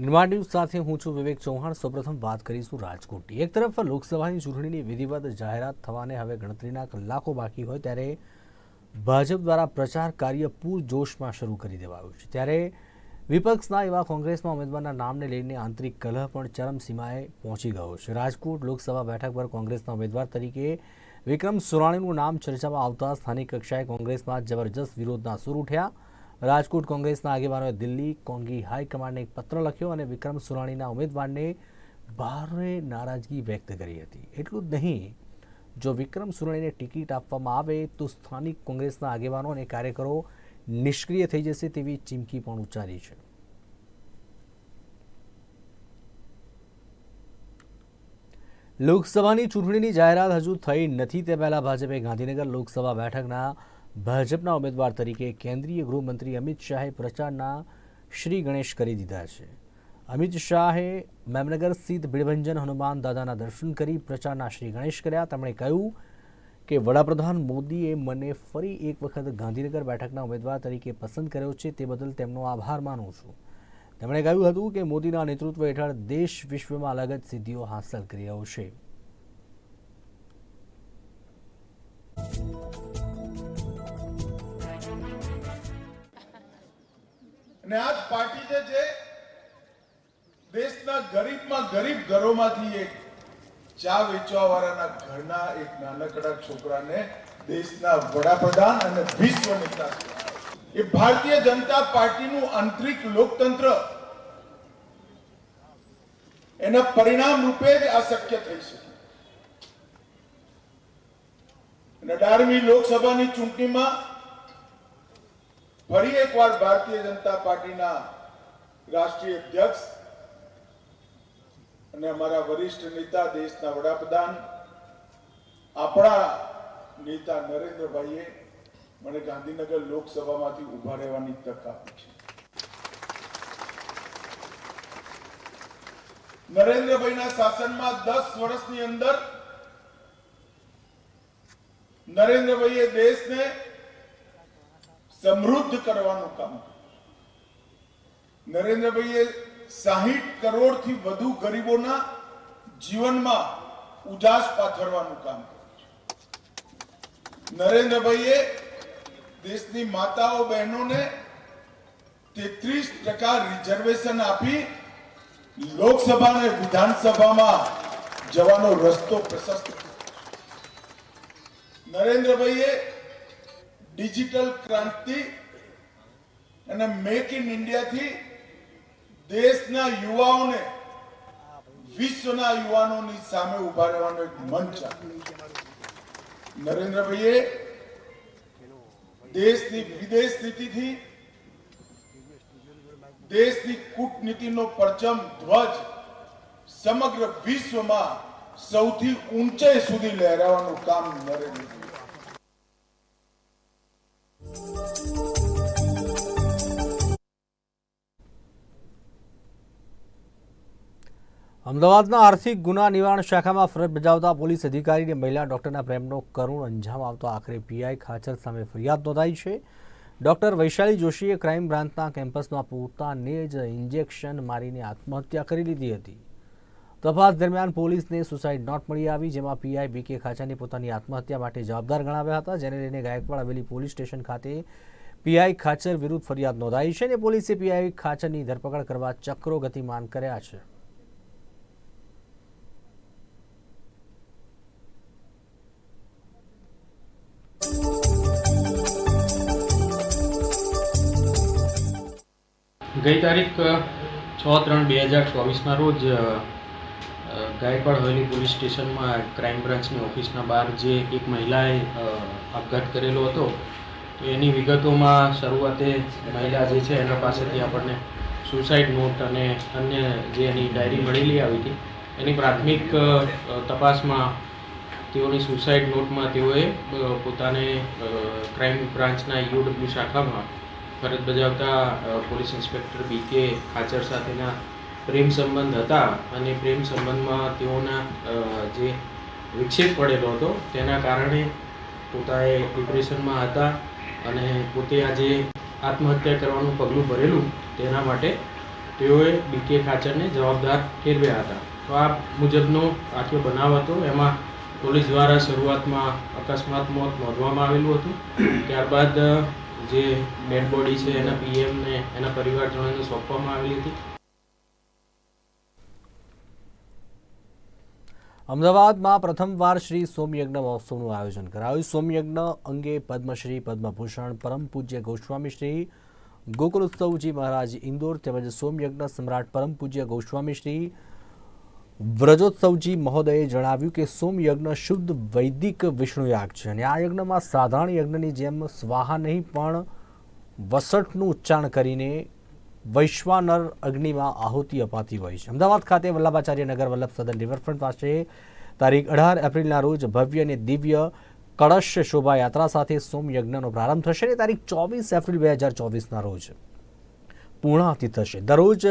નિર્માણ ન્યૂઝ સાથે હું છું વિવેક ચૌહાણ। સૌપ્રથમ વાત કરીશું રાજકોટની। એક તરફ લોકસભાની ચૂંટણીની વિધિવત જાહેરાત થવાને હવે ગણતરીના કલાકો બાકી હોય ત્યારે ભાજપ દ્વારા પ્રચાર કાર્ય પૂરજોશમાં શરૂ કરી દેવાયું છે। ત્યારે વિપક્ષના એવા કોંગ્રેસમાં ઉમેદવારના નામને લઈને આંતરિક કલહ પણ ચરમસીમાએ પહોંચી ગયો છે। રાજકોટ લોકસભા બેઠક પર કોંગ્રેસના ઉમેદવાર તરીકે વિક્રમ સુરાણીનું નામ ચર્ચામાં આવતા સ્થાનિક કક્ષાએ કોંગ્રેસમાં જબરજસ્ત વિરોધના સૂર ઉઠ્યા। રાજકોટ કોંગ્રેસના આગેવાનોએ દિલ્હી કોંગી હાઈકમાન્ડને એક પત્ર લખ્યો અને વિક્રમ સુરાણીના ઉમેદવારને ભારે નારાજગી વ્યક્ત કરી હતી। એટલું જ નહીં, જો વિક્રમ સુરાણીને ટિકિટ આપવામાં આવે તો સ્થાનિક કોંગ્રેસના આગેવાનો અને કાર્યકરો નિષ્ક્રિય થઈ જશે તેવી ચીમકી પણ ઉચ્ચારી છે। લોકસભાની ચૂંટણીની જાહેરાત હજુ થઈ નથી તે પહેલા ભાજપે ગાંધીનગર લોકસભા બેઠકના ભાજપના ઉમેદવાર તરીકે કેન્દ્રીય ગૃહમંત્રી અમિત શાહે પ્રચારના શ્રી ગણેશ કરી દીધા છે। અમિત શાહે મેમનગર સ્થિત ભીડભંજન હનુમાન દાદાના દર્શન કરી પ્રચારના શ્રી ગણેશ કર્યા। તેમણે કહ્યું કે વડાપ્રધાન મોદીએ મને ફરી એક વખત ગાંધીનગર બેઠકના ઉમેદવાર તરીકે પસંદ કર્યો છે, તે બદલ તેમનો આભાર માનું છું। તેમણે કહ્યું હતું કે મોદીના નેતૃત્વ હેઠળ દેશ વિશ્વમાં અલગ જ સિદ્ધિઓ હાંસલ કરી રહ્યો છે। અને આજ પાર્ટી જે દેશના ગરીબમાં ગરીબ ઘરોમાંથી એક ચા વેચવા વાળાના ઘરના એક નાનકડા છોકરાને દેશના વડાપ્રધાન અને વિશ્વ નેતા એ ભારતીય જનતા પાર્ટીનું આંતરિક લોકતંત્ર એના પરિણામ રૂપે જ આ શક્ય થઈ શકે। અને 18મી લોકસભાની ચૂંટણીમાં ફરી એકવાર ભારતીય જનતા પાર્ટીના રાષ્ટ્રીય અધ્યક્ષ અને અમારા વરિષ્ઠ નેતા દેશના વડાપ્રધાન આપણા નેતા નરેન્દ્રભાઈએ મને ગાંધીનગર લોકસભામાંથી ઉભા રહેવાની તક આપી છે। નરેન્દ્રભાઈના શાસનમાં 10 વર્ષની અંદર નરેન્દ્રભાઈએ દેશને સમૃદ્ધ કરવાનું કામ કર્યું। નરેન્દ્રભાઈએ 60 કરોડથી વધુ ગરીબોના જીવનમાં ઉજાસ પાથરવાનું કામ કર્યું। નરેન્દ્રભાઈએ દેશની માતાઓ બહેનોને 33% રિઝર્વેશન આપી લોકસભા અને વિધાનસભામાં જવાનો રસ્તો પ્રશસ્ત કર્યો। નરેન્દ્રભાઈએ ડિજિટલ ક્રાંતિ અને મેક ઇન ઇન્ડિયાથી દેશના યુવાઓને વિશ્વના યુવાનોની સામે ઉભા રહેવાનો એક મંચ આપ્યો। નરેન્દ્રભાઈએ દેશની વિદેશ નીતિથી દેશની કૂટનીતિનો પરચમ ધ્વજ સમગ્ર વિશ્વમાં સૌથી ઊંચાઈ સુધી લહેરાવવાનું કામ નરેન્દ્રભાઈ। અમદાવાદના આર્થિક ગુના નિવારણ શાખામાં ફરજ બજાવતા પોલીસ અધિકારીને મહિલા ડોક્ટરના પ્રેમનો કરુણ અંજામ આવતો આખરે પીઆઈ ખાચર સામે ફરિયાદ નોંધાઈ છે। ડોક્ટર વૈશાલી જોશીએ ક્રાઇમ બ્રાન્ચના કેમ્પસમાં પોતાને જ ઇન્જેક્શન મારીને આત્મહત્યા કરી લીધી હતી। તપાસ દરમિયાન પોલીસને સુસાઇડ નોટ મળી આવી, જેમાં પીઆઈ બીકે ખાચરની પોતાની આત્મહત્યા માટે જવાબદાર ગણાવ્યા હતા, જેને લઈને ગાયકવાડ હવેલી પોલીસ સ્ટેશન ખાતે પીઆઈ ખાચર વિરુદ્ધ ફરિયાદ નોંધાઈ છે અને પોલીસે પીઆઈ ખાચરની ધરપકડ કરવા ચક્રો ગતિમાન કર્યા છે। ગઈ તારીખ 6/3/2024ના રોજ ગાયકવાડ હવેલી પોલીસ સ્ટેશનમાં ક્રાઇમ બ્રાન્ચની ઓફિસના બહાર જે એક મહિલાએ આપઘાત કરેલો હતો, તો એની વિગતોમાં શરૂઆતે મહિલા જે છે એના પાસેથી આપણને સુસાઇડ નોટ અને અન્ય જે એની ડાયરી મળેલી આવી હતી, એની પ્રાથમિક તપાસમાં તેઓની સુસાઇડ નોટમાં તેઓએ પોતાને ક્રાઇમ બ્રાન્ચના ઈઓડબ્લ્યુ શાખામાં ફરજ બજાવતા પોલીસ ઇન્સ્પેક્ટર બીકે ખાચર સાથેના પ્રેમ સંબંધ હતા અને પ્રેમ સંબંધમાં તેઓના જે વિક્ષેપ પડેલો હતો તેના કારણે પોતાએ ડિપ્રેશનમાં હતા અને પોતે આજે આત્મહત્યા કરવાનું પગલું ભરેલું, તેના માટે તેઓએ બીકે ખાચરને જવાબદાર ઠેરવ્યા હતા. તો આ મુજબનો આખો બનાવ હતો. એમાં પોલીસ દ્વારા શરૂઆતમાં અકસ્માત મોત નોંધવામાં આવેલું હતું. ત્યારબાદ જે ડેડ બોડી છે એના પીએમને એના પરિવારજનોને સોંપવામાં આવેલી હતી. અમદાવાદમાં પ્રથમવાર શ્રી સોમયજ્ઞ મહોત્સવનું આયોજન કરાયું. સોમયજ્ઞ અંગે પદ્મશ્રી પદ્મભૂષણ પરમ પૂજ્ય ગોસ્વામી શ્રી ગોકુલોત્સવજી મહારાજ ઇન્દોર તેમજ સોમયજ્ઞ સમ્રાટ પરમ પૂજ્ય ગોસ્વામી શ્રી વ્રજોત્સવજી મહોદયે જણાવ્યું કે સોમયજ્ઞ શુદ્ધ વૈદિક વિષ્ણુયાગ છે અને આ યજ્ઞમાં સાધારણ યજ્ઞની જેમ સ્વાહા નહીં પણ વસઠનું ઉચ્ચારણ કરીને વૈશ્વાનર અગ્નિમાં આહુતિ અપાતી હોય છે. અમદાવાદ ખાતે વલ્લભાચાર્ય નગર વલ્લભ સદન રિવરફ્રન્ટ પાસે તારીખ 18 એપ્રિલના રોજ ભવ્ય અને દિવ્ય કળશ શોભાયાત્રા સાથે સોમયજ્ઞનો પ્રારંભ થશે અને તારીખ 24 એપ્રિલ 2024ના રોજ પૂર્ણાહુતિ થશે. દરરોજ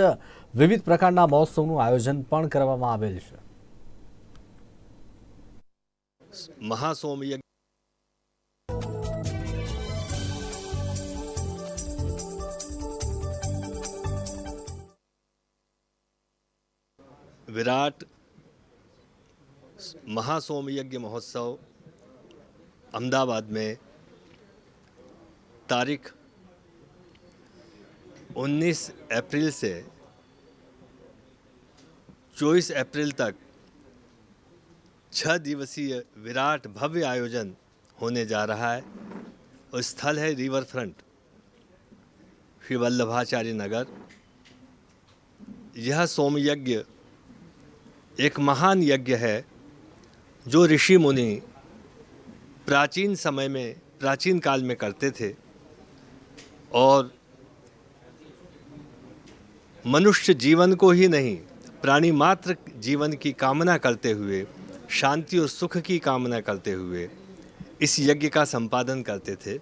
વિવિધ પ્રકારના મહોત્સવનું આયોજન પણ કરવામાં આવેલ છે. મહાસોમયજ્ઞ विराट महासोमयज्ञ महोत्सव अहमदाबाद में तारीख 19 अप्रैल से 24 अप्रैल तक 6 दिवसीय विराट भव्य आयोजन होने जा रहा है और स्थल है रिवर फ्रंट श्री वल्लभाचार्य नगर। यह सोमयज्ञ एक महान यज्ञ है जो ऋषि मुनि प्राचीन समय में प्राचीन काल में करते थे और मनुष्य जीवन को ही नहीं प्राणी मात्र जीवन की कामना करते हुए शांति और सुख की कामना करते हुए इस यज्ञ का संपादन करते थे।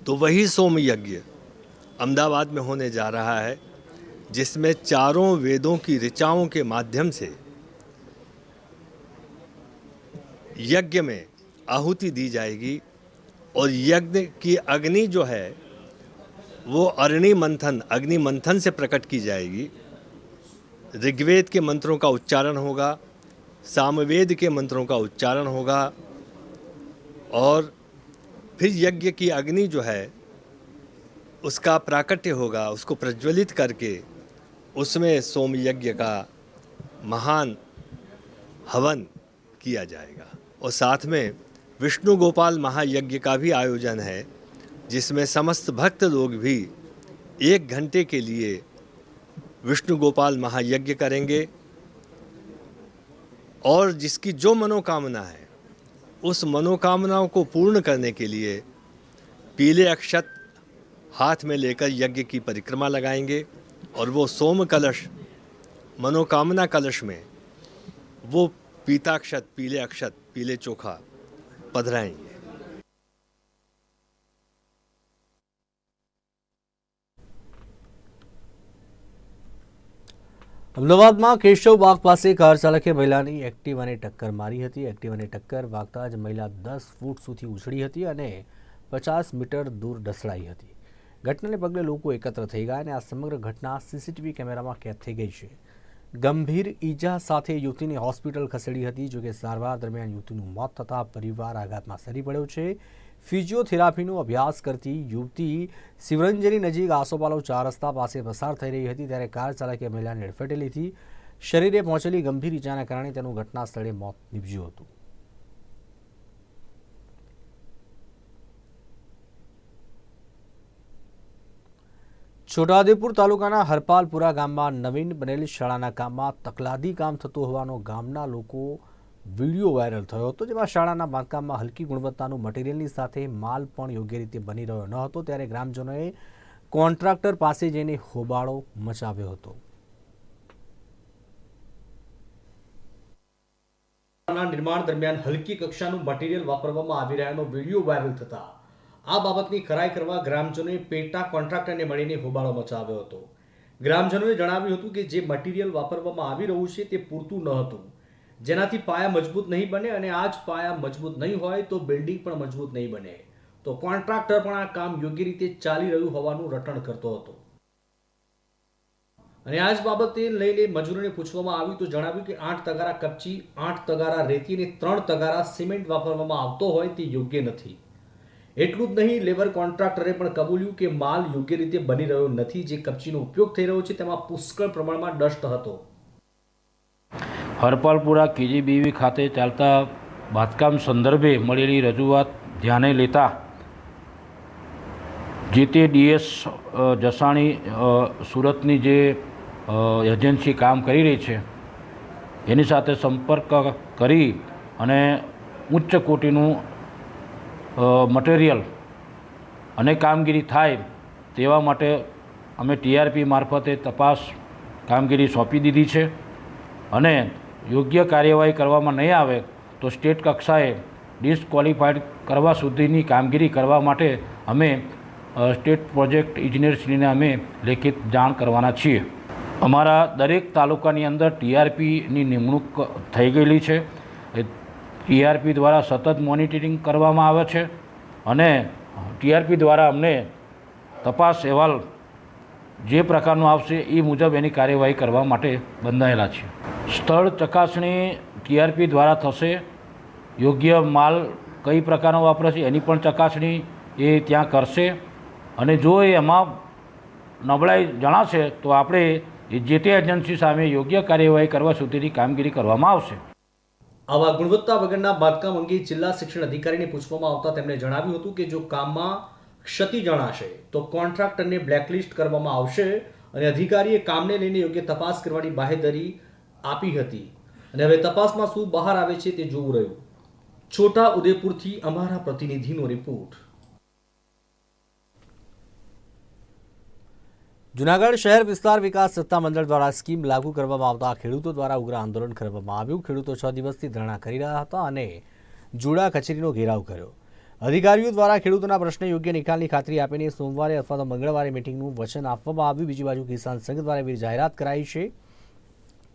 तो वही सोम यज्ञ अहमदाबाद में होने जा रहा है जिसमें चारों वेदों की ऋचाओं के माध्यम से यज्ञ में आहुति दी जाएगी और यज्ञ की अग्नि जो है वो अग्नि मंथन से प्रकट की जाएगी। ऋग्वेद के मंत्रों का उच्चारण होगा, सामवेद के मंत्रों का उच्चारण होगा और फिर यज्ञ की अग्नि जो है उसका प्राकट्य होगा, उसको प्रज्वलित करके उसमें सोम यज्ञ का महान हवन किया जाएगा। और साथ में विष्णु गोपाल महायज्ञ का भी आयोजन है जिसमें समस्त भक्त लोग भी 1 घंटे के लिए विष्णु गोपाल महायज्ञ करेंगे और जिसकी जो मनोकामना है उस मनोकामनाओं को पूर्ण करने के लिए पीले अक्षत हाथ में लेकर यज्ञ की परिक्रमा लगाएंगे और वो सोम कलश मनोकामना कलश में वो पीताक्षत पीले अक्षत पीले चोखा पधराएंगे। અમદાવાદમાં કેશવબાગ પાસે કાર ચાલકે મહિલાની એક્ટિવાને ટક્કર મારી હતી. એક્ટિવાને ટક્કર વાગતા જ મહિલા 10 ફૂટ સુધી ઉછળી હતી અને 50 મીટર દૂર ઢસડાઈ હતી. ઘટનાને પગલે લોકો એકત્ર થઈ ગયા અને આ સમગ્ર ઘટના સીસીટીવી કેમેરામાં કેદ થઈ ગઈ છે. ગંભીર ઈજા સાથે યુવતીને હોસ્પિટલ ખસેડી હતી. જોકે સારવાર દરમિયાન યુવતીનું મોત થતાં પરિવાર આઘાતમાં સરી પડ્યો છે. ફિઝિયોથેરાપીનો અભ્યાસ કરતી યુવતી શિવરંજની નજીક આસોપાલવ 4 રસ્તા પાસે પસાર થઈ રહી હતી ત્યારે કાર ચાલકે મહિલાને અડફેટે લીધી. શરીરે પહોંચેલી ગંભીર ઈજાના કારણે તેનું ઘટના સ્થળે મોત નીપજ્યું હતું. છોટાઉદેપુર તાલુકાના હરપાલપુરા ગામમાં નવીન બનેલી શાળાના કામમાં તકલાદી કામ થતું હોવાનો ગામના લોકો વિડીયો વાયરલ થયો હતો, જેમાં શાળાના બાંધકામમાં હલકી ગુણવત્તાનું મટીરિયલની સાથે માલ પણ યોગ્ય રીતે બની રહ્યો ન હતો ત્યારે ગ્રામજનોએ કોન્ટ્રાક્ટર પાસે જઈને હોબાળો મચાવ્યો હતો. નિર્માણ દરમિયાન હલકી કક્ષાનું મટીરિયલ વાપરવામાં આવી રહ્યાનો વિડીયો વાયરલ થતા આ બાબતની ખરાઈ કરવા ગ્રામજનોએ પેટા કોન્ટ્રાક્ટરને મળીને હોબાળો મચાવ્યો હતો. ગ્રામજનોએ જણાવ્યું હતું કે જે મટીરિયલ વાપરવામાં આવી રહ્યું છે તે પૂરતું ન હતું, જેનાથી પાયા મજબૂત નહીં બને અને આ જ પાયા મજબૂત નહીં હોય તો બિલ્ડિંગ પણ મજબૂત નહીં બને. તો કોન્ટ્રાક્ટર પણ આ કામ યોગ્ય રીતે ચાલી રહ્યું હોવાનું રટણ કરતો હતો. અને આ જ બાબતે લઈને મજૂરોને પૂછવામાં આવ્યું તો જણાવ્યું કે 8 તગારા કપચી, 8 તગારા રેતી અને 3 તગારા સિમેન્ટ વાપરવામાં આવતો હોય તે યોગ્ય નથી. એટલું જ નહીં, લેબર કોન્ટ્રાક્ટરે પણ કબૂલ્યું કે માલ યોગ્ય રીતે બની રહ્યો નથી. જે કપચીનો ઉપયોગ થઈ રહ્યો છે તેમાં પુષ્કળ પ્રમાણમાં ડસ્ટ હતો. હરપાલપુરા KGBV ખાતે ચાલતા બાંધકામ સંદર્ભે મળેલી રજૂઆત ધ્યાને લેતા જે તે DS જસાણી સુરતની જે એજન્સી કામ કરી રહી છે એની સાથે સંપર્ક કરી અને ઉચ્ચ કોટીનું મટીરિયલ અને કામગીરી થાય તેવા માટે અમે TRP મારફતે તપાસ કામગીરી સોંપી દીધી છે અને યોગ્ય કાર્યવાહી કરવામાં નહીં આવે તો સ્ટેટ કક્ષાએ ડિસ્ક્વોલિફાઈડ કરવા સુધીની કામગીરી કરવા માટે અમે સ્ટેટ પ્રોજેક્ટ ઇજનેરશ્રીને અમે લેખિત જાણ કરવાના છીએ. અમારા દરેક તાલુકાની અંદર TRPની નિમણૂક થઈ ગયેલી છે. TRP દ્વારા સતત મોનિટરિંગ કરવામાં આવે છે અને TRP દ્વારા અમને તપાસ અહેવાલ જે પ્રકારનો આવશે એ મુજબ એની કાર્યવાહી કરવા માટે બંધાયેલા છે. સ્થળ ચકાસણી TRP દ્વારા થશે. યોગ્ય માલ કઈ પ્રકારનો વાપરે છે એની પણ ચકાસણી એ ત્યાં કરશે અને જો એમાં નબળાઈ જણાશે તો આપણે જે તે એજન્સી સામે યોગ્ય કાર્યવાહી કરવા સુધીની કામગીરી કરવામાં આવશે. આવા ગુણવત્તા વગરના બાંધકામ અંગે જિલ્લા શિક્ષણ અધિકારીને પૂછવામાં આવતા તેમણે જણાવ્યું હતું કે જો કામમાં ક્ષતિ જણાશે તો કોન્ટ્રાક્ટરને બ્લેકલિસ્ટ કરવામાં આવશે અને અધિકારીએ કામને લઈને યોગ્ય તપાસ કરવાની બાહેધરી આપી હતી અને હવે તપાસમાં શું બહાર આવે છે તે જોવું રહ્યું. છોટા ઉદેપુરથી અમારા પ્રતિનિધિનો રિપોર્ટ. જૂનાગઢ શહેર વિસ્તાર વિકાસ સત્તામંડળ દ્વારા સ્કીમ લાગુ કરવામાં આવતા ખેડૂતો દ્વારા ઉગ્ર આંદોલન કરવામાં આવ્યું. ખેડૂતો 6 દિવસથી ધરણા કરી રહ્યા હતા અને જુડા કચેરીનો ઘેરાવ કર્યો. અધિકારીઓ દ્વારા ખેડૂતોના પ્રશ્ને યોગ્ય નિકાલની ખાતરી આપીને સોમવારે અથવા તો મંગળવારે મીટિંગનું વચન આપવામાં આવ્યું. બીજી બાજુ કિસાન સંઘ દ્વારા એવી જાહેરાત કરાઈ છે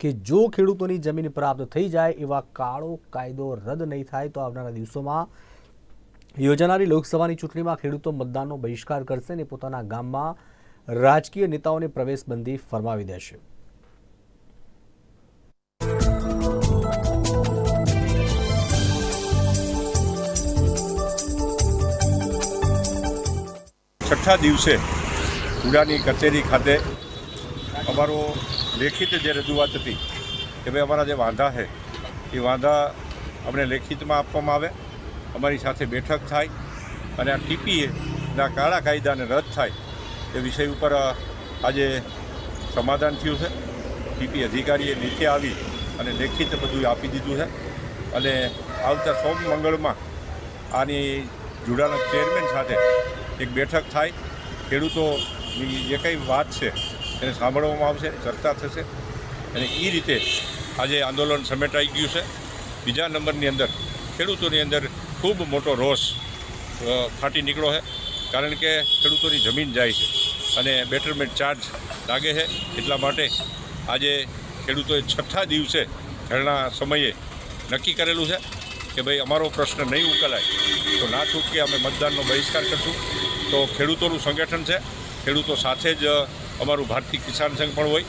કે જો ખેડૂતોની જમીન પ્રાપ્ત થઈ જાય એવા કાળો કાયદો રદ નહીં થાય તો આવનારા દિવસોમાં યોજાનારી લોકસભાની ચૂંટણીમાં ખેડૂતો મતદાનનો બહિષ્કાર કરશે અને પોતાના ગામમાં રાજકીય નેતાઓને પ્રવેશબંધી ફરમાવી દેશે. છઠ્ઠા દિવસે જુડાની કચેરી ખાતે અમારો લેખિત જે રજૂઆત હતી કે ભાઈ અમારા જે વાંધા છે એ વાંધા અમને લેખિતમાં આપવામાં આવે, અમારી સાથે બેઠક થાય અને આ TPAના કાળા કાયદાને રદ થાય એ વિષય ઉપર આજે સમાધાન થયું છે. TP અધિકારીએ નીચે આવી અને લેખિત બધું આપી દીધું છે અને આવતા સોમ મંગળમાં આની જુડાના ચેરમેન સાથે એક બેઠક થાય. ખેડૂતોની જે કંઈ વાત છે એને સાંભળવામાં આવશે, ચર્ચા થશે અને એ રીતે આજે આંદોલન સમેટાઈ ગયું છે. બીજા નંબરની અંદર ખેડૂતોની અંદર ખૂબ મોટો રોષ ફાટી નીકળ્યો છે, કારણ કે ખેડૂતોની જમીન જાય છે અને બેટરમેન્ટ ચાર્જ લાગે છે. એટલા માટે આજે ખેડૂતોએ છઠ્ઠા દિવસે ધરણા સમયે નક્કી કરેલું છે કે ભાઈ અમારો પ્રશ્ન નહીં ઉકેલાય તો ના છૂટકે અમે મતદાનનો બહિષ્કાર કરશું. તો ખેડૂતોનું સંગઠન છે, ખેડૂતો સાથે જ અમારું ભારતીય કિસાન સંઘ પણ હોય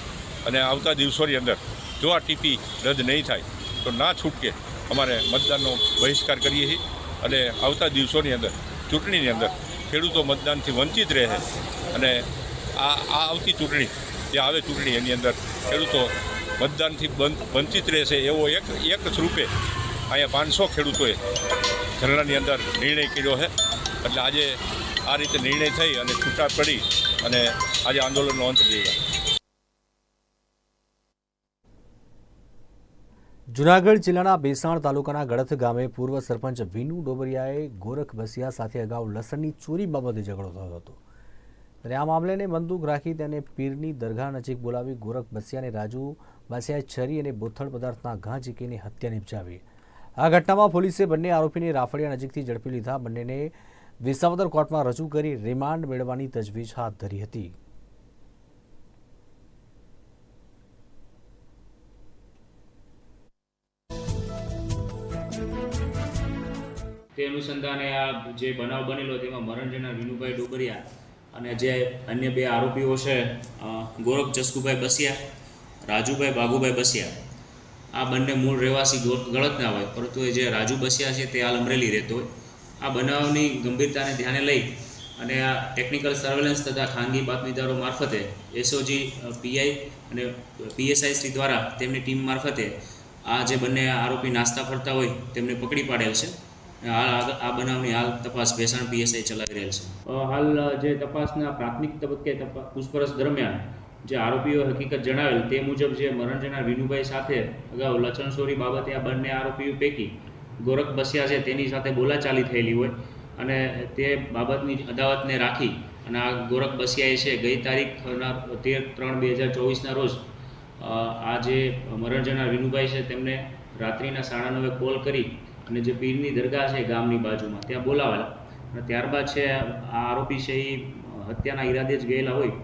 અને આવતા દિવસોની અંદર જો આ TP રદ નહીં થાય તો ના છૂટકે અમારે મતદાનનો બહિષ્કાર કરીએ છીએ અને આવતા દિવસોની અંદર ચૂંટણીની અંદર ખેડૂતો મતદાનથી વંચિત રહે અને આ આવતી ચૂંટણી જે આવે ચૂંટણી એની અંદર ખેડૂતો મતદાનથી વંચિત રહેશે એવો એક સ્વરૂપે અહીંયા 500 ખેડૂતોએ ધરણાની અંદર નિર્ણય કર્યો છે. એટલે આજે આ રીતે નિર્ણય થઈ અને છૂટા પડી અને આજે આંદોલનનો અંત લીધો. જૂનાગઢ જિલ્લાના બેસાણ તાલુકાના ગળથ ગામે પૂર્વ સરપંચ વિનુ ડોબરિયાએ ગોરખ બસિયા સાથે અગાઉ લસણની ચોરી બાબતે ઝઘડો થયો હતો. ત્યારે આ મામલેને બંદૂક રાખી તેને પીરની દરગાહ નજીક બોલાવી ગોરખ બસિયાને રાજુ બસિયાએ છરી અને બોથડ પદાર્થના ઘા ઝીકીને હત્યા નિપજાવી. આ ઘટનામાં પોલીસે બંને આરોપીને રાફડિયા નજીકથી ઝડપી લીધા. બંનેને વિસાવદર કોર્ટમાં રજૂ કરી રિમાન્ડ મેળવવાની તજવીજ હાથ ધરી હતી. તે અનુસંધાને આ જે બનાવ બનેલો તેમાં મરણ જનાર વિનુભાઈ ડોબરિયા અને જે અન્ય બે આરોપીઓ છે ગોરખ જસકુભાઈ બસિયા, રાજુભાઈ બાગુભાઈ બસિયા, આ બંને મૂળ રહેવાસી ગળતના હોય, પરંતુ એ જે રાજુ બસિયા છે તે હાલ અમરેલી રહેતો હોય. આ બનાવની ગંભીરતાને ધ્યાને લઈ અને આ ટેકનિકલ સર્વેલન્સ તથા ખાનગી બાતમીદારો મારફતે એસઓજી પીઆઈ અને પીએસઆઈ શ્રી દ્વારા તેમની ટીમ મારફતે આ જે બંને આરોપી નાસ્તા ફરતા હોય તેમને પકડી પાડેલ છે. હાલ આ બનાવની હાલ તપાસ ભેસાણ પીએસઆઈ ચલાવી રહેલ છે. હાલ જે તપાસના પ્રાથમિક તબક્કે પૂછપરછ દરમિયાન જે આરોપીઓ હકીકત જણાવેલ તે મુજબ જે મરણ જનાર વિનુભાઈ સાથે અગાઉ લચણસોરી બાબતે આ બંને આરોપીઓ પૈકી ગોરખ બસિયા છે તેની સાથે બોલાચાલી થયેલી હોય અને તે બાબતની અદાવતને રાખી અને આ ગોરખ બસિયાએ છે ગઈ તારીખ 13/3/2024ના રોજ આ જે મરણ જનાર વિનુભાઈ છે તેમને રાત્રિના 9:30 કોલ કરી અને જે પીરની દરગાહ છે ગામની બાજુમાં ત્યાં બોલાવેલા અને ત્યારબાદ છે આ આરોપી છે એ હત્યાના ઈરાદે જ ગયેલા હોય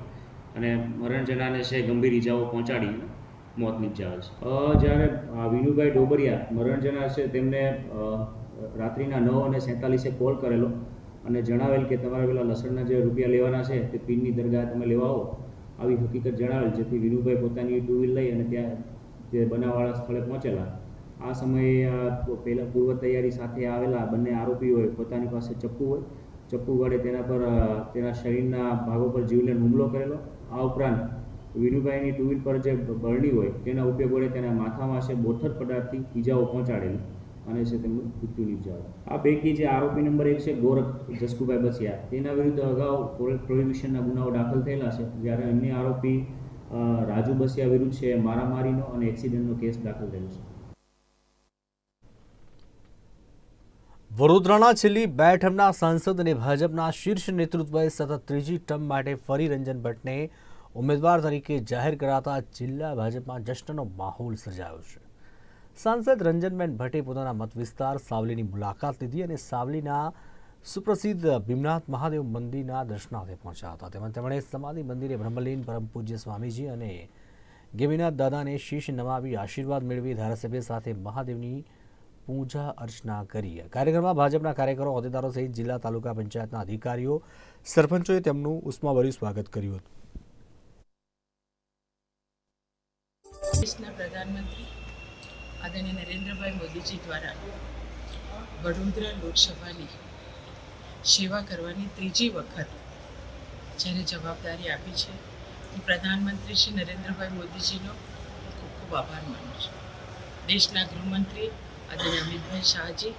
અને મરણ જનારને છે ગંભીર ઈજાઓ પહોંચાડી મોત નિપજાવેલ છે. જ્યારે વિનુભાઈ ડોબરિયા મરણ જનાર છે તેમને રાત્રિના 9:47 કોલ કરેલો અને જણાવેલ કે તમારે પેલા લસણના જે રૂપિયા લેવાના છે તે પીરની દરગાહ તમે લેવા આવો, આવી હકીકત જણાવેલ. જેથી વિનુભાઈ પોતાની 2 વ્હીલ લઈ અને ત્યાં જે બનાવવાળા સ્થળે પહોંચેલા. આ સમયે પહેલાં પૂર્વ તૈયારી સાથે આવેલા બંને આરોપીઓએ પોતાની પાસે ચપ્પુ વડે તેના પર તેના શરીરના ભાગો પર જીવલેણ હુમલો કરેલો. આ ઉપરાંત વિનુભાઈની 2 વ્હીલ પર જે બરણી હોય તેના ઉપયોગ વડે તેના માથામાં છે બોથડ પદાર્થથી ઈજાઓ પહોંચાડેલી અને છે તેમનું મૃત્યુ નિપજાવેલ. આ પૈકી જે આરોપી નંબર 1 છે ગોરખ જસકુભાઈ બસિયા, તેના વિરુદ્ધ અગાઉ પ્રોહિબિશનના ગુનાઓ દાખલ થયેલા છે. જ્યારે અન્ય આરોપી રાજુ બસિયા વિરુદ્ધ છે મારામારીનો અને એક્સિડન્ટનો કેસ દાખલ થયેલો છે. વડોદરાના છેલ્લી 2 ટર્મના સાંસદ અને ભાજપના શીર્ષ નેતૃત્વએ સતત 3જી ટર્મ માટે ફરી રંજન ભટ્ટને ઉમેદવાર તરીકે જાહેર કરાતા જિલ્લા ભાજપમાં જશ્નનો માહોલ સર્જાયો છે. સાંસદ રંજનબેન ભટ્ટે પોતાના મત વિસ્તાર સાવલીની મુલાકાત લીધી અને સાવલીના સુપ્રસિદ્ધ ભીમનાથ મહાદેવ મંદિરના દર્શનાર્થે પહોંચ્યા હતા. તેમણે સમાધિ મંદિરે બ્રહ્મલીન પરમ પૂજ્ય સ્વામીજી અને ગેમીનાથ દાદાને શીશ નમાવી આશીર્વાદ મેળવી ધારાસભ્ય સાથે મહાદેવની પૂજા અર્ચના કરી. કાર્યક્રમમાં ભાજપના કાર્યકરો, હોદ્દેદારો સહિત જિલ્લા તાલુકા પંચાયતના અધિકારીઓ, સરપંચોએ તેમનું ઉષ્માભર્યું સ્વાગત કર્યું હતું. દેશના પ્રધાનમંત્રી આદરણીય નરેન્દ્રભાઈ મોદીજી દ્વારા વડોદરા લોકસભાની સેવા કરવાની 3જી વખત જ્યારે જવાબદારી આપી છે, હું પ્રધાનમંત્રી શ્રી નરેન્દ્રભાઈ મોદીજીનો ખૂબ ખૂબ આભાર માનું છું. દેશના ગૃહમંત્રી આદરણીય અમિતભાઈ શાહજી,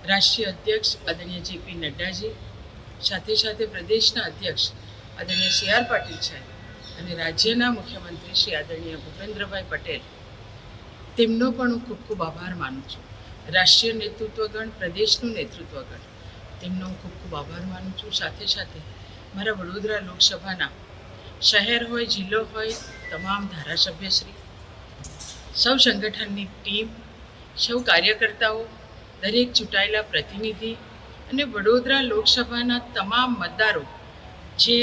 રાષ્ટ્રીય અધ્યક્ષ આદરણીય જેપી નડ્ડાજી, સાથે સાથે પ્રદેશના અધ્યક્ષ આદરણીય CR પાટીલ સાહેબ અને રાજ્યના મુખ્યમંત્રી શ્રી આદરણીય ભૂપેન્દ્રભાઈ પટેલ, તેમનો પણ હું ખૂબ ખૂબ આભાર માનું છું. રાષ્ટ્રીય નેતૃત્વગણ, પ્રદેશનું નેતૃત્વગણ, તેમનો હું ખૂબ ખૂબ આભાર માનું છું. સાથે સાથે મારા વડોદરા લોકસભાના શહેર હોય, જિલ્લો હોય, તમામ ધારાસભ્યશ્રી, સૌ સંગઠનની ટીમ, સૌ કાર્યકર્તાઓ, દરેક ચૂંટાયેલા પ્રતિનિધિ અને વડોદરા લોકસભાના તમામ મતદારો જે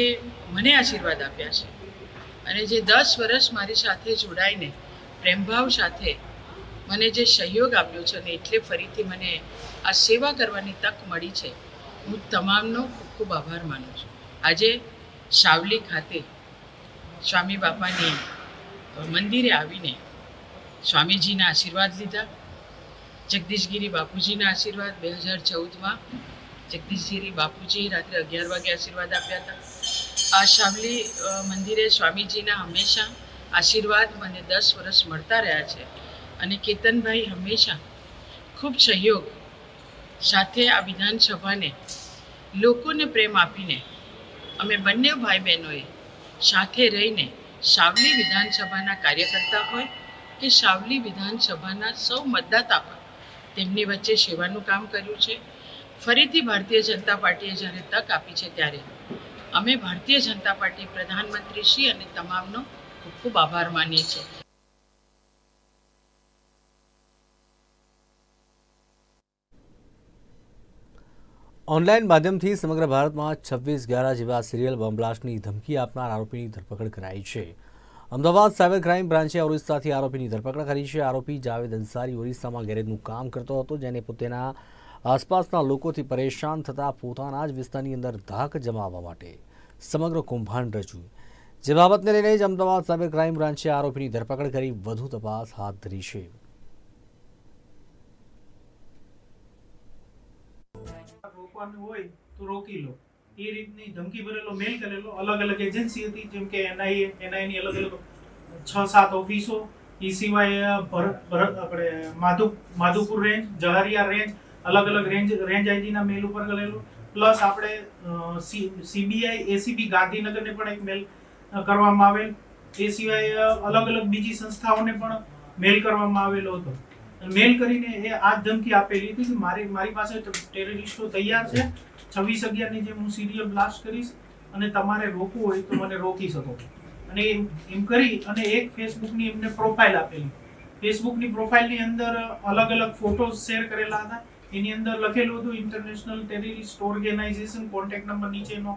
મને આશીર્વાદ આપ્યા છે અને જે 10 વર્ષ મારી સાથે જોડાઈને પ્રેમભાવ સાથે મને જે સહયોગ આપ્યો છે અને એટલે ફરીથી મને આ સેવા કરવાની તક મળી છે, હું તમામનો ખૂબ ખૂબ આભાર માનું છું. આજે સાવલી ખાતે સ્વામી બાપાની મંદિરે આવીને સ્વામીજીના આશીર્વાદ લીધા. જગદીશગીરી બાપુજીના આશીર્વાદ 2014માં જગદીશગીરી બાપુજી રાત્રે 11 વાગે આશીર્વાદ આપ્યા હતા. આ સાવલી મંદિરે સ્વામીજીના હંમેશા આશીર્વાદ મને 10 વર્ષ મળતા રહ્યા છે અને કેતનભાઈ હંમેશા ખૂબ સહયોગ સાથે આ વિધાનસભાને લોકોને પ્રેમ આપીને અમે બંને ભાઈ બહેનોએ સાથે રહીને સાવલી વિધાનસભાના કાર્યકર્તા હોય કે સાવલી વિધાનસભાના સૌ મતદાતા હોય, તેમની વચ્ચે સેવાનું કામ કર્યું છે. ફરીથી ભારતીય જનતા પાર્ટીએ જ્યારે તક આપી છે ત્યારે અમે ભારતીય જનતા પાર્ટી, પ્રધાનમંત્રી શ્રી અને તમામનો ખૂબ ખૂબ આભાર માનીએ છીએ. ઓનલાઈન માધ્યમથી સમગ્ર ભારતમાં 26/11 જેવા સિરિયલ બોમ્બ બ્લાસ્ટની ધમકી આપનાર આરોપીની ધરપકડ કરાઈ છે. અમદાવાદ સાયબર ક્રાઇમ બ્રાન્ચે ઓરિસ્સાથી આરોપીની ધરપકડ કરી છે. આરોપી જાવેદ અંસારી ઓરિસ્સામાં ગેરેજનું કામ કરતો હતો, જેને પોતાના આસપાસના લોકોથી પરેશાન થતા પોતાના જ વિસ્તારની અંદર ધાક જમાવવા માટે સમગ્ર કૌભાંડ રચ્યું, જે બાબતને લઈને જ અમદાવાદ સાયબર ક્રાઇમ બ્રાન્ચે આરોપીની ધરપકડ કરી વધુ તપાસ હાથ ધરી છે. રોકવાનું હોય તો રોકી લો, એ રીતની ધમકી ભરેલો મેલ કરેલો. અલગ અલગ એજન્સી હતી, જેમ કે એનઆઈની અલગ અલગ 6-7 ઓફિસો, એ સિવાય આપણે માધુપુર રેન્જ, જહારિયા રેન્જ, અલગ અલગ રેન્જ આઈડીના મેલ ઉપર કરેલો. પ્લસ આપણે સીબીઆઈ એસીબી ગાંધીનગરને પણ એક મેલ કરવામાં આવેલ. એ સિવાય અલગ અલગ બીજી સંસ્થાઓને પણ મેલ કરવામાં આવેલો હતો. મેલ કરીને એ આ ધમકી આપેલી હતી કે મારી પાસે ટેરરિસ્ટો તૈયાર છે, 26/11ની જેમ હું સિરિયલ બ્લાસ્ટ કરીશ અને તમારે રોકવું હોય તો મને રોકી શકો. અને એમ કરી અને એક ફેસબુકની એમને પ્રોફાઇલ આપેલી. ફેસબુકની પ્રોફાઇલની અંદર અલગ અલગ ફોટોઝ શેર કરેલા હતા. એની અંદર લખેલું હતું international terrorist organisation, contact number નીચેનો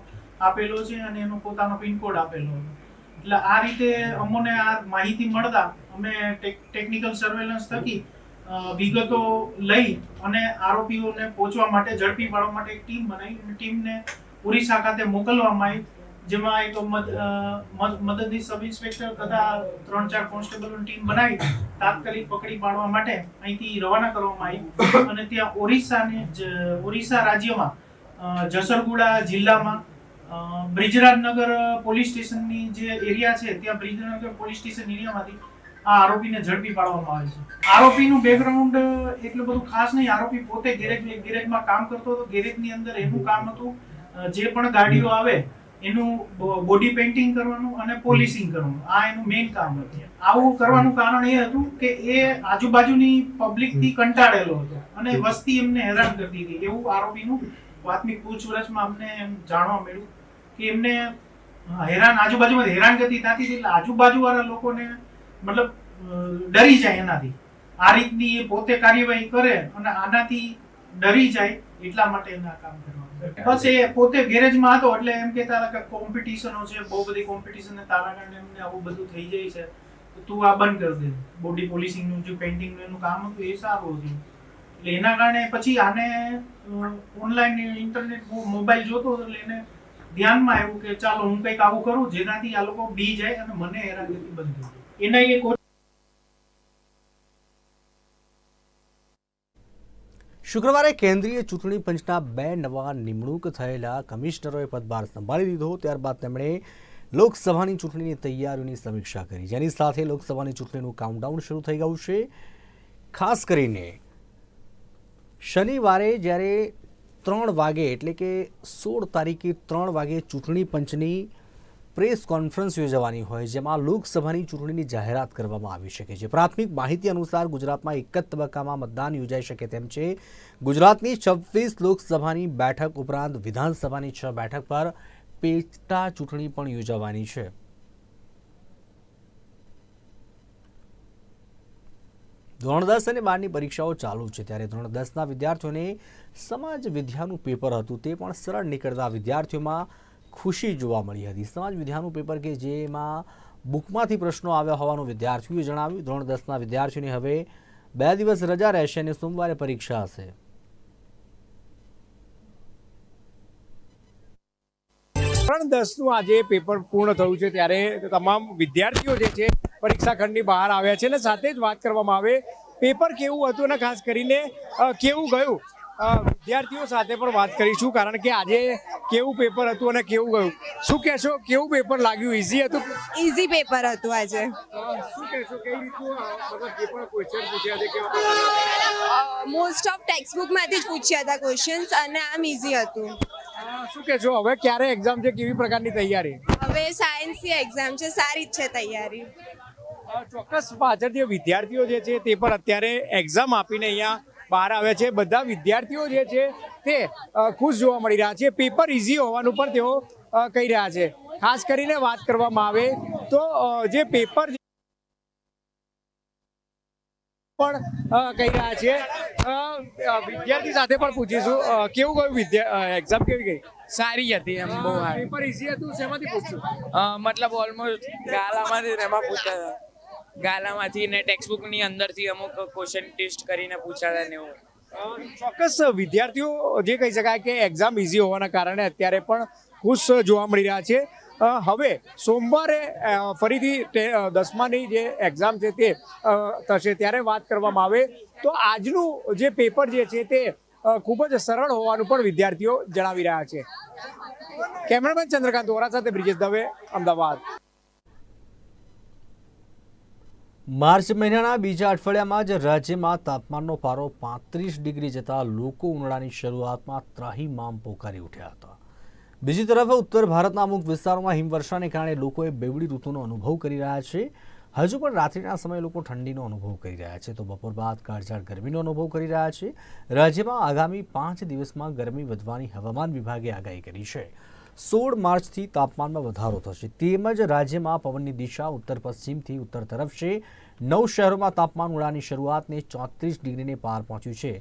આપેલો છે અને એનો પોતાનો પિનકોડ આપેલો હતો. એટલે આ રીતે અમને આ માહિતી મળતા અમે ટેકનિકલ સર્વેલન્સ થકી વિગતો લઈ અને આરોપીઓને પહોંચવા માટે, ઝડપી પાડવા માટે એક ટીમ બનાવી અને ટીમને ઓરિસ્સા ખાતે મોકલવામાં આવી, જેમાં એક મદદનીશ સબ ઇન્સ્પેક્ટર તથા 3-4 કોન્સ્ટેબલોની ટીમ બનાવી તાત્કાલિક પકડી પાડવા માટે અહીંથી રવાના કરવામાં આવી. અને ત્યાં ઓરિસ્સા રાજ્યમાં જસરગુડા જિલ્લામાં બ્રિજરાજનગર પોલીસ સ્ટેશનની જે એરિયા છે, ત્યાં બ્રિજરાજનગર પોલીસ સ્ટેશન એરિયામાંથી આ આરોપીને ઝડપી પાડવામાં આવે છે. આરોપીનું બેકગ્રાઉન્ડ એટલું બધું ખાસ નહીં. આરોપી પોતે ગેરેજમાં કામ કરતો હતો. ગેરેજની અંદર એનું કામ હતું જે પણ ગાડીઓ આવે એનું બોડી પેઇન્ટિંગ કરવાનું અને પોલિશિંગ કરવાનું. આ એનું મેઇન કામ હતું. આવું કરવાનું કારણ એ હતું કે એ આજુબાજુની પબ્લિકથી કંટાળેલો હતો અને વસ્તી એમને હેરાન કરતી હતી. એવું આરોપીનું પ્રાથમિક પૂછપરછમાં અમને જાણવા મળ્યું કે એમને આજુબાજુમાં હેરાનગતિ થતી હતી. એટલે આજુબાજુવાળા લોકોને મતલબ ડરી જાય એનાથી. આ રીતની એ પોતે કાર્યવાહી કરે અને આનાથી ડરી જાય એટલા માટે એના કામ કરવાનું. બસ એ પોતે ગેરેજમાં હતો એટલે એમ કહેતા હતા કે કોમ્પિટિશનો છે, બહુ બધી કોમ્પિટિશન, તારા કારણે એમને આવું બધું થઈ જાય છે, તો તું આ બંધ કરી દે. બોડી પોલિશિંગનું જે પેઇન્ટિંગનું એનું કામ હતું એ સારું હતું. એટલે એના કારણે પછી આને ઓનલાઈન ઇન્ટરનેટ મોબાઈલ જોતો હતો એટલે એને ધ્યાનમાં આવ્યું કે ચાલો હું કંઈક આવું કરું જેનાથી આ લોકો બી જાય અને મને હેરાનગતિ બંધ થઈ. એના એક શુક્રવારે કેન્દ્રીય ચૂંટણી પંચના 2 નવા નિમણૂક થયેલા કમિશનરોએ પદભાર સંભાળી દીધો. ત્યારબાદ તેમણે લોકસભાની ચૂંટણીની તૈયારીઓની સમીક્ષા કરી, જેની સાથે લોકસભાની ચૂંટણીનું કાઉન્ટડાઉન શરૂ થઈ ગયું છે. ખાસ કરીને શનિવારે જ્યારે 3 વાગે એટલે કે 16 તારીખે 3 વાગે ચૂંટણી પંચની પ્રેસ કોન્ફરન્સ યોજવાની હોય, જેમાં લોકસભાની ચૂંટણીની જાહેરાત કરવામાં આવી શકે છે. પ્રાથમિક માહિતી અનુસાર ગુજરાતમાં એક જ તબક્કામાં મતદાન યોજાઈ શકે તેમ છે. ગુજરાતની 26 લોકસભાની બેઠક ઉપરાંત વિધાનસભાની 6 બેઠક પર પેટા ચૂંટણી પણ યોજાવાની છે. ધોરણ 10 અને 12ની પરીક્ષાઓ ચાલુ છે, ત્યારે ધોરણ 10ના વિદ્યાર્થીઓને સમાજ વિદ્યાનું પેપર હતું તે પણ સરળ નીકળતા વિદ્યાર્થીઓમાં ખુશી જોવા મળી હતી. સમાજ વિદ્યાનું પેપર કે જેમાં બુકમાંથી પ્રશ્નો આવ્યા હોવાનું વિદ્યાર્થીઓએ જણાવ્યું. ધોરણ 10ના વિદ્યાર્થીઓને હવે 2 દિવસ રજા રહેશે અને સોમવારે પરીક્ષા હશે. ધોરણ 10નું આજે પેપર પૂર્ણ થયું છે, ત્યારે તમામ વિદ્યાર્થીઓ જે છે પરીક્ષા ખંડની બહાર આવ્યા છે અને સાથે જ વાત કરવામાં આવે પેપર કેવું હતું અને ખાસ કરીને કેવું ગયું. વિદ્યાર્થીઓ સાથે પણ વાત કરીશું, કારણ કે આજે કેવું પેપર હતું અને કેવું ગયું. શું કહેશો, કેવું પેપર લાગ્યું? ઇઝી હતું? ઇઝી પેપર હતું આજે. શું કહેશો, કઈ રીતનું મતલબ જે પણ ક્વેશ્ચન પૂછ્યા છે કેવા? મોસ્ટ ઓફ ટેક્સ્ટ બુકમાંથી જ પૂછ્યા હતા ક્વેશ્ચન્સ અને આમ ઇઝી હતું. શું કહેશો, હવે ક્યારે એક્ઝામ છે, કેવી પ્રકારની તૈયારી? હવે સાયન્સની એક્ઝામ છે, સારી જ છે તૈયારી. ચોક્કસ પાછળ જે વિદ્યાર્થીઓ જે છે તે પણ અત્યારે એક્ઝામ આપીને અહીંયા બહાર આવ્યા છે. બધા વિદ્યાર્થીઓ જે છે તે ખુશ જોવા મળી રહ્યા છે. પેપર ઇઝી હોવાનું પણ તેઓ કહી રહ્યા છે. ખાસ કરીને વાત કરવામાં આવે તો જે પેપર પણ કહી રહ્યા છે. વિદ્યાર્થી સાથે પણ પૂછીશું, કેવું ગયું એક્ઝામ, કેવી ગઈ? સારી હતી એમ, બહુ સારી. પેપર ઇઝી હતું? શેમાંથી પૂછ્યું? મતલબ ઓલમોસ્ટ ગાલામાંથી એમાં પૂછતા હતા. ગાલામાંથી ને ટેક્સ્ટબુકની અંદરથી અમુક ક્વેશ્ચન ટેસ્ટ કરીને પૂછાતા ને એવું. ચોક્કસ વિદ્યાર્થીઓ જે કહી શકાય કે એક્ઝામ ઇઝી હોવાના કારણે અત્યારે પણ ખુશ જોવા મળી રહ્યા છે. હવે સોમવારે ફરીથી 10માની જે એક્ઝામ છે તે થશે, ત્યારે વાત કરવામાં આવે તો આજનું જે પેપર જે છે તે ખૂબ જ સરળ હોવાનું પણ વિદ્યાર્થીઓ જણાવી રહ્યા છે. કેમેરામેન ચંદ્રકાંત વોરા સાથે બ્રિજેશ દવે, અમદાવાદ. માર્ચ મહિનાના બીજા અઠવાડિયામાં જ રાજ્યમાં તાપમાનનો પારો 35 ડિગ્રી જતા લોકો ઉનાળાની શરૂઆતમાં ત્રાહિમામ પોકારી ઉઠ્યા હતા. બીજી તરફ ઉત્તર ભારતના અમુક વિસ્તારોમાં હિમવર્ષાને કારણે લોકોએ બેવડી ઋતુનો અનુભવ કરી રહ્યા છે. હજુ પણ રાત્રિના સમયે લોકો ઠંડીનો અનુભવ કરી રહ્યા છે, તો બપોર બાદ કાળઝાળ ગરમીનો અનુભવ કરી રહ્યા છે. રાજ્યમાં આગામી 5 દિવસમાં ગરમી વધવાની હવામાન વિભાગે આગાહી કરી છે. 16 માર્ચથી તાપમાનમાં વધારો થશે, તેમજ રાજ્યમાં પવનની દિશા ઉત્તર પશ્ચિમથી ઉત્તર તરફ છે. 9 શહેરોમાં તાપમાન ઉનાળાની શરૂઆતને 34 ડિગ્રીને પાર પહોંચ્યું છે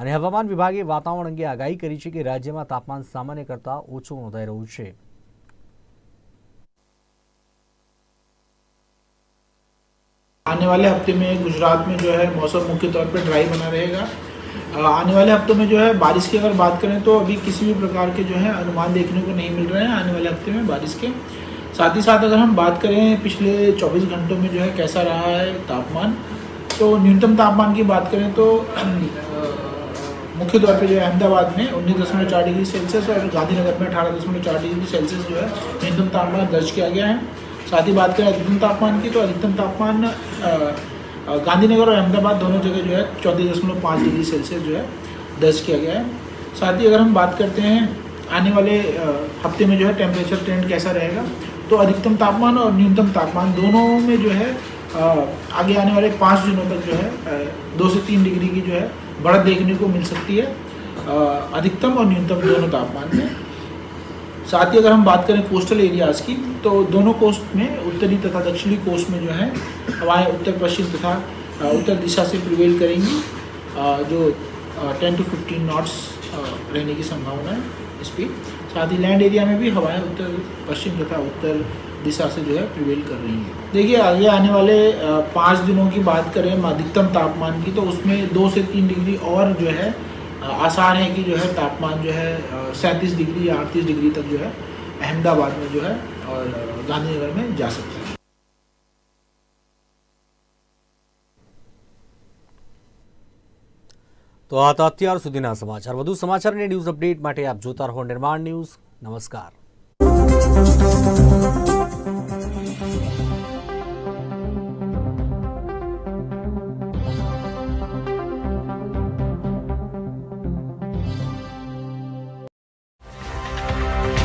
અને હવામાન વિભાગે વાતાવરણ અંગે આગાહી કરી છે કે રાજ્યમાં તાપમાન સામાન્ય કરતાં ઓછું નોંધાઈ રહ્યું છે. आने वाले हफ्ते में गुजरात में जो है मौसम मुख्य तौर पे ड्राई बना रहेगा. आने वाले हफ्तों में जो है बारिश की अगर बात करें तो अभी किसी भी प्रकार के जो है अनुमान देखने को नहीं मिल रहे हैं आने वाले हफ्ते में बारिश के. साथ ही साथ अगर हम बात करें पिछले 24 घंटों में जो है कैसा रहा है तापमान, तो न्यूनतम तापमान की बात करें तो मुख्य तौर पे जो है अहमदाबाद में 19.4 डिग्री सेल्सियस और गांधीनगर में 18.4 डिग्री सेल्सियस जो है न्यूनतम तापमान दर्ज किया गया है. साथ ही बात करें अधिकतम तापमान की, तो अधिकतम तापमान गांधीनगर और अहमदाबाद दोनों जगह जो है 34.5 डिग्री सेल्सियस जो है दर्ज किया गया है. साथ ही अगर हम बात करते हैं आने वाले हफ्ते में जो है टेम्परेचर ट्रेंड कैसा रहेगा, तो अधिकतम तापमान और न्यूनतम तापमान दोनों में जो है आगे आने वाले 5 दिनों तक जो है 2 से 3 डिग्री की जो है बढ़त देखने को मिल सकती है अधिकतम और न्यूनतम दोनों तापमान में. साथ ही अगर हम बात करें कोस्टल एरियाज़ की, तो दोनों कोस्ट में उत्तरी तथा दक्षिणी कोस्ट में जो है हवाएं उत्तर पश्चिम तथा उत्तर दिशा से प्रिवेल करेंगी, जो 10 to 15 नॉट्स रहने की संभावना है स्पीड. साथ ही लैंड एरिया में भी हवाएं उत्तर पश्चिम तथा उत्तर दिशा से जो है प्रिवेल कर रही हैं. देखिए आगे आने वाले 5 दिनों की बात करें अधिकतम तापमान की, तो उसमें 2 से 3 डिग्री और जो है आसार है कि जो है तापमान जो है 37 डिग्री या 38 डिग्री तक जो है अहमदाबाद में जो है और गांधीनगर में जा सकता है. તો આ હતા અત્યાર સુધીના સમાચાર. વધુ સમાચાર અને ન્યૂઝ અપડેટ માટે આપ જોતા રહો નિર્માણ ન્યૂઝ. નમસ્કાર.